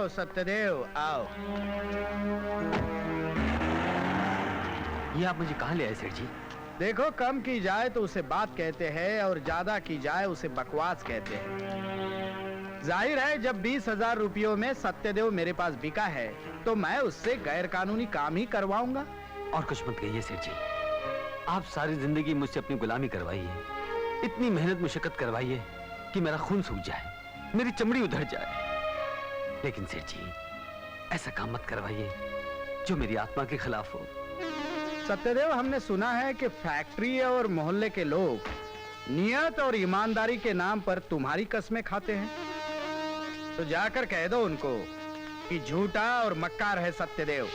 आओ सत्यदेव आओ। ये आप मुझे कहाँ ले आए सेठ जी? देखो, कम की जाए तो उसे बात कहते हैं और ज्यादा की जाए उसे बकवास कहते हैं। जाहिर है जब 20,000 रुपयों में सत्यदेव मेरे पास बिका है तो मैं उससे गैर कानूनी काम ही करवाऊंगा। और कुछ मत कहिए सेठ जी, आप सारी जिंदगी मुझसे अपनी गुलामी करवाई है, इतनी मेहनत मुशक्कत करवाई है कि मेरा खून सूख जाए, मेरी चमड़ी उधड़ जाए। लेकिन सेठ जी ऐसा काम मत करवाइए जो मेरी आत्मा के खिलाफ हो। सत्यदेव, हमने सुना है कि फैक्ट्री और मोहल्ले के लोग नियत और ईमानदारी के नाम पर तुम्हारी कस्में खाते हैं, तो जाकर कह दो उनको कि झूठा और मक्कार है सत्यदेव,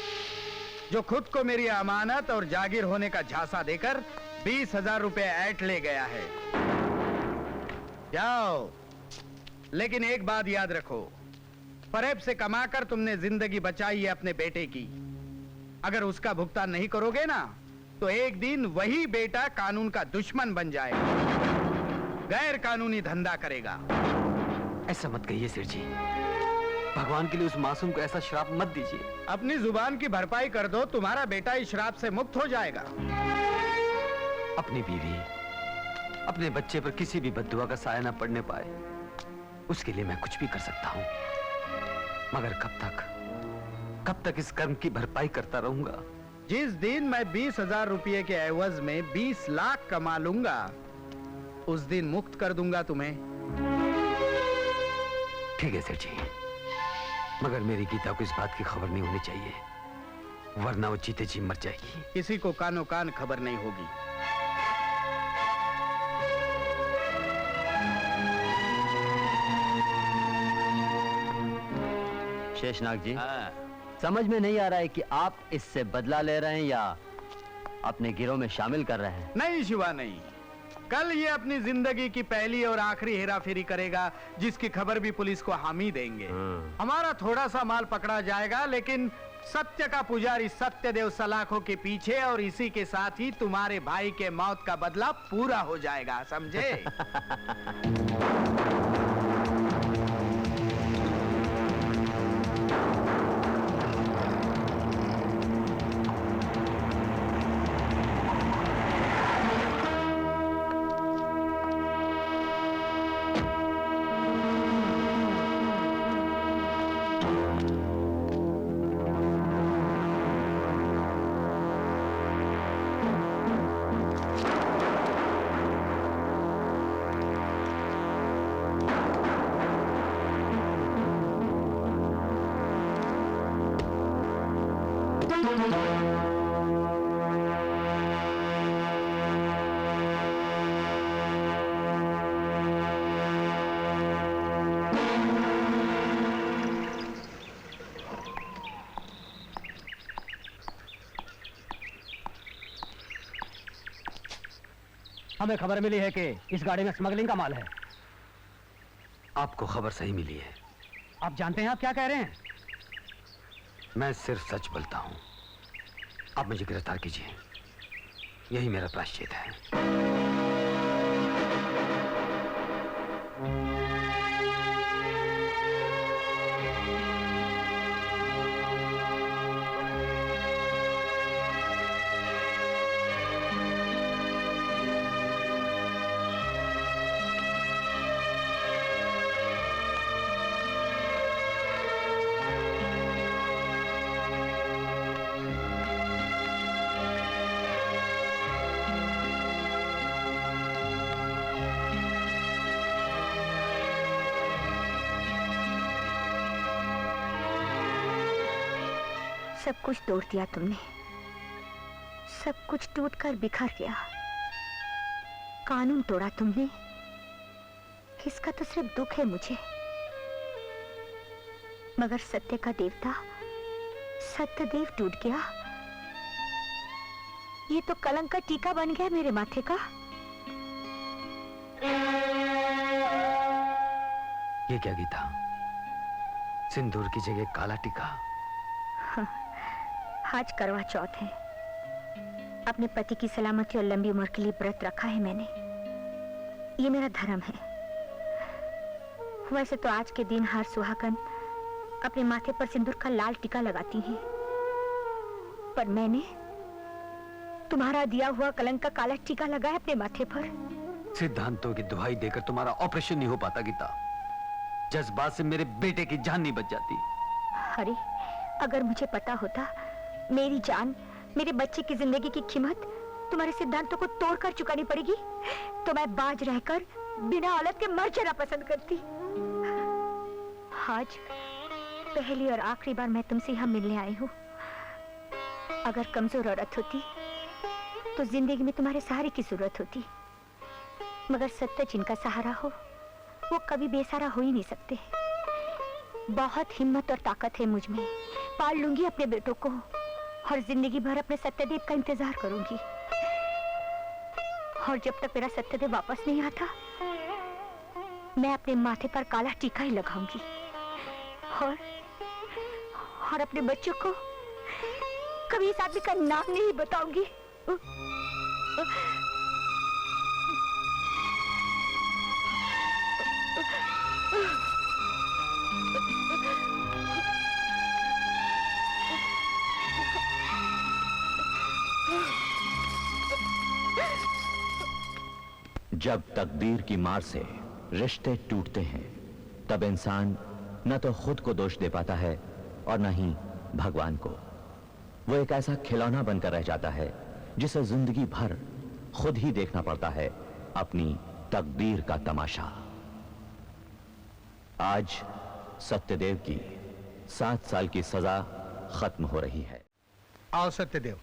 जो खुद को मेरी अमानत और जागीर होने का झांसा देकर 20,000 रुपए ऐट ले गया है। जाओ, लेकिन एक बात याद रखो, फरेब से कमाकर तुमने जिंदगी बचाई है अपने बेटे की। अगर उसका भुगतान नहीं करोगे ना तो एक दिन वही बेटा कानून का दुश्मन बन जाएगा, गैर कानूनी धंधा करेगा। ऐसा मत कहिए सेठ जी, भगवान के लिए उस मासूम को ऐसा श्राप मत दीजिए। अपनी जुबान की भरपाई कर दो, तुम्हारा बेटा इस श्राप से मुक्त हो जाएगा। अपनी बीवी, अपने बच्चे पर किसी भी बद्दुआ का साया न पड़ने पाए, उसके लिए मैं कुछ भी कर सकता हूं। मगर कब तक इस कर्म की भरपाई करता रहूंगा? जिस दिन मैं 20,000 रुपये के एवज में 20 लाख कमा लूंगा उस दिन मुक्त कर दूंगा तुम्हें। ठीक है सेठ जी, मगर मेरी गीता को इस बात की खबर नहीं होनी चाहिए, वरना वो जीते जी मर जाएगी। किसी को कानो कान खबर नहीं होगी। शेषनाग जी, समझ में नहीं आ रहा है कि आप इससे बदला ले रहे हैं या अपने गिरोह में शामिल कर रहे हैं। नहीं शिवा, नहीं। कल ये अपनी जिंदगी की पहली और आखिरी हेराफेरी करेगा, जिसकी खबर भी पुलिस को हम ही देंगे। हमारा थोड़ा सा माल पकड़ा जाएगा, लेकिन सत्य का पुजारी सत्यदेव सलाखों के पीछे, और इसी के साथ ही तुम्हारे भाई के मौत का बदला पूरा हो जाएगा, समझे? हमें खबर मिली है कि इस गाड़ी में स्मगलिंग का माल है। आपको खबर सही मिली है। आप जानते हैं आप क्या कह रहे हैं? मैं सिर्फ सच बोलता हूं। आप मुझे गिरफ्तार कीजिए, यही मेरा प्रायश्चित है। सब कुछ तोड़ दिया तुमने, सब कुछ टूटकर बिखर गया। कानून तोड़ा तुमने, इसका तो सिर्फ दुख है मुझे। मगर सत्य का देवता सत्यदेव टूट गया, ये तो कलंक का टीका बन गया मेरे माथे का। ये क्या गीता, सिंदूर की जगह काला टीका? आज करवा चौथ है, अपने पति की सलामती और लंबी उम्र के लिए व्रत रखा है मैंने। ये मेरा धर्म है। वैसे तो आज के दिन हर सुहागन अपने माथे पर सिंदूर का लाल टीका लगाती हैं, पर मैंने तुम्हारा दिया हुआ कलंक का काला टीका लगाया अपने माथे पर। सिद्धांतों की दुहाई देकर तुम्हारा ऑपरेशन नहीं हो पाता गीता। जज्बात से मेरे बेटे की जान नहीं बच जाती। अरे अगर मुझे पता होता मेरी जान, मेरे बच्चे की जिंदगी की कीमत तुम्हारे सिद्धांतों को तोड़कर चुकानी पड़ेगी, तो मैं बाज रहकर बिना औलाद के मर जाना पसंद करती। आज पहली और आखिरी बार मैं तुमसे यहाँ मिलने आई हूँ। अगर कमजोर औरत होती तो जिंदगी में तुम्हारे सहारे की जरूरत होती, मगर सत्य जिनका सहारा हो वो कभी बेसहारा हो ही नहीं सकते। बहुत हिम्मत और ताकत है मुझ में, पाल लूंगी अपने बेटों को और जिंदगी भर अपने सत्यदेव का इंतजार करूंगी। और जब तक मेरा सत्यदेव वापस नहीं आता, मैं अपने माथे पर काला टीका ही लगाऊंगी और अपने बच्चों को कभी इस आदमी का नाम नहीं बताऊंगी। जब तकदीर की मार से रिश्ते टूटते हैं, तब इंसान न तो खुद को दोष दे पाता है और न ही भगवान को। वो एक ऐसा खिलौना बनकर रह जाता है जिसे जिंदगी भर खुद ही देखना पड़ता है अपनी तकदीर का तमाशा। आज सत्यदेव की 7 साल की सजा खत्म हो रही है। आओ सत्यदेव।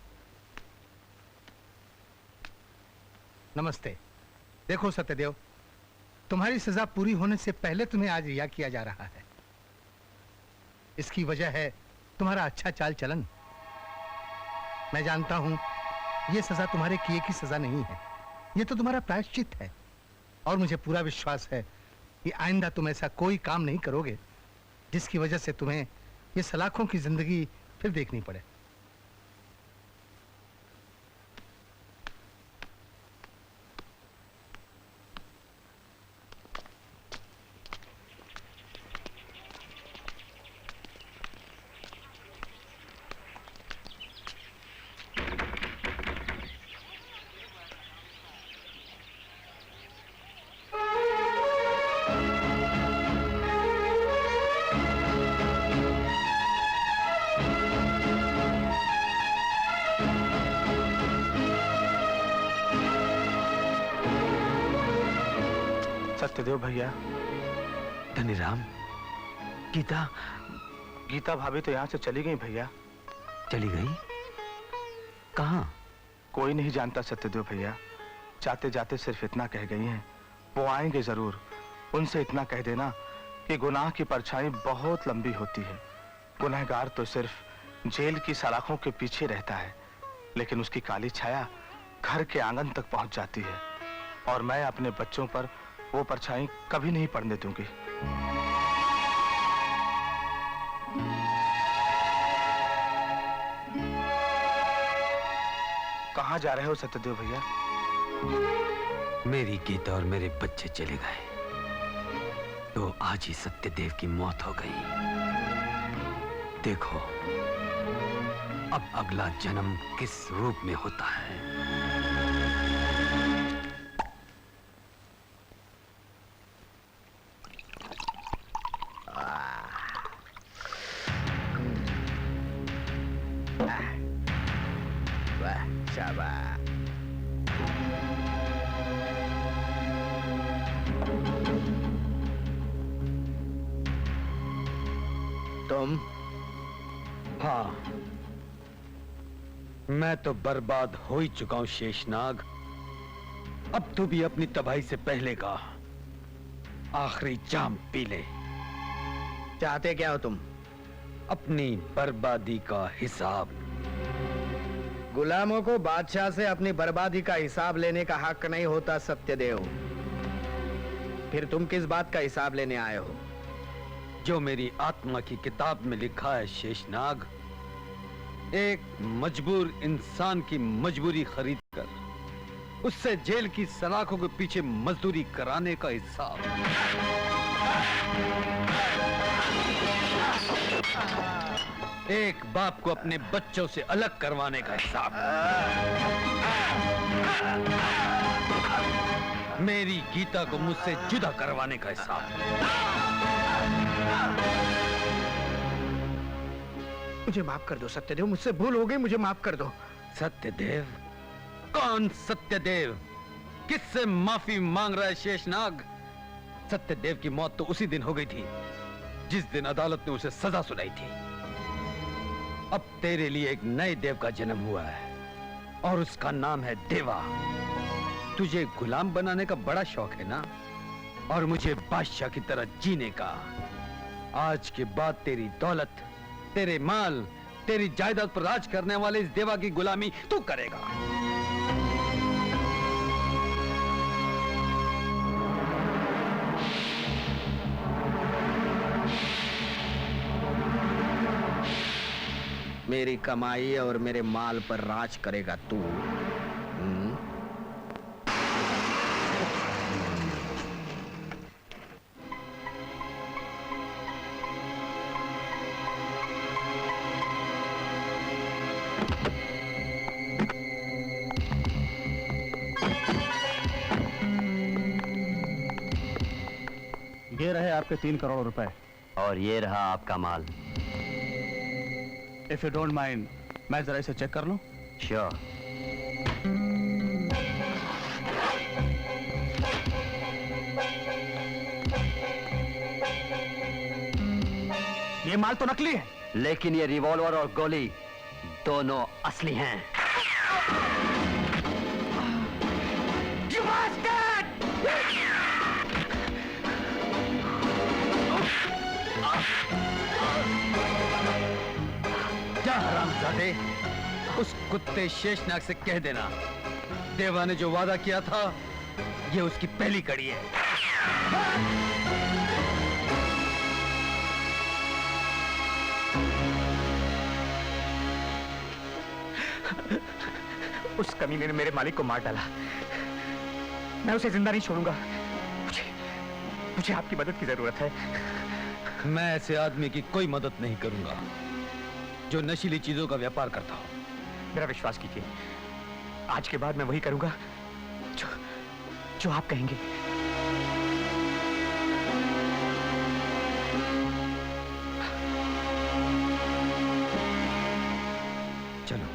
नमस्ते। देखो सत्यदेव, तुम्हारी सजा पूरी होने से पहले तुम्हें आज रिहा किया जा रहा है। इसकी वजह है तुम्हारा अच्छा चाल चलन। मैं जानता हूं यह सजा तुम्हारे किए की सजा नहीं है, यह तो तुम्हारा प्रायश्चित है। और मुझे पूरा विश्वास है कि आइंदा तुम ऐसा कोई काम नहीं करोगे जिसकी वजह से तुम्हें ये सलाखों की जिंदगी फिर देखनी पड़े। सत्यदेव भैया। धनीराम, गीता। गीता भाभी तो यहाँ से चली गई भैया। चली गई? कहाँ? कोई नहीं जानता सत्यदेव भैया। जाते जाते सिर्फ इतना कह गई हैं, वो आएंगे जरूर। उनसे इतना कह देना कि गुनाह की परछाई बहुत लंबी होती है। गुनहगार तो सिर्फ जेल की सलाखों के पीछे रहता है, लेकिन उसकी काली छाया घर के आंगन तक पहुंच जाती है। और मैं अपने बच्चों पर वो परछाई कभी नहीं पड़ने दूंगी। कहाँ जा रहे हो सत्यदेव भैया? मेरी गीता और मेरे बच्चे चले गए तो आज ही सत्यदेव की मौत हो गई। देखो अब अगला जन्म किस रूप में होता है। तुम? हाँ, मैं तो बर्बाद हो ही चुका हूं शेषनाग। अब तू भी अपनी तबाही से पहले का आखिरी जाम पी ले। चाहते क्या हो तुम? अपनी बर्बादी का हिसाब। गुलामों को बादशाह से अपनी बर्बादी का हिसाब लेने का हक नहीं होता सत्यदेव। फिर तुम किस बात का हिसाब लेने आए हो? जो मेरी आत्मा की किताब में लिखा है शेषनाग, एक मजबूर इंसान की मजबूरी खरीद कर उससे जेल की सलाखों के पीछे मजदूरी कराने का हिसाब। एक बाप को अपने बच्चों से अलग करवाने का हिसाब, मेरी गीता को मुझसे जुदा करवाने का हिसाब। मुझे माफ कर दो सत्यदेव, मुझसे भूल हो गई, मुझे माफ कर दो। सत्यदेव? कौन सत्यदेव? किससे माफी मांग रहा है शेषनाग? सत्यदेव की मौत तो उसी दिन हो गई थी जिस दिन अदालत ने उसे सजा सुनाई थी। अब तेरे लिए एक नए देव का जन्म हुआ है और उसका नाम है देवा। तुझे गुलाम बनाने का बड़ा शौक है ना, और मुझे बादशाह की तरह जीने का। आज के बाद तेरी दौलत, तेरे माल, तेरी जायदाद पर राज करने वाले इस देवा की गुलामी तू करेगा। मेरी कमाई और मेरे माल पर राज करेगा तू। ये रहे आपके 3 करोड़ रुपए। और ये रहा आपका माल। इफ यू डोंट माइंड, मैं जरा इसे चेक कर लूं? श्योर। ये माल तो नकली है। लेकिन ये रिवॉल्वर और गोली दोनों असली हैं। जा हरामजादे, उस कुत्ते शेषनाग से कह देना देवा ने जो वादा किया था ये उसकी पहली कड़ी है। उस कमीने ने मेरे मालिक को मार डाला। मैं उसे जिंदा नहीं छोड़ूंगा। मुझे आपकी मदद की जरूरत है। मैं ऐसे आदमी की कोई मदद नहीं करूंगा जो नशीली चीजों का व्यापार करता हो। मेरा विश्वास कीजिए, आज के बाद मैं वही करूंगा जो आप कहेंगे। चलो,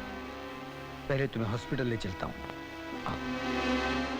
पहले तुम्हें हॉस्पिटल ले चलता हूं। आओ।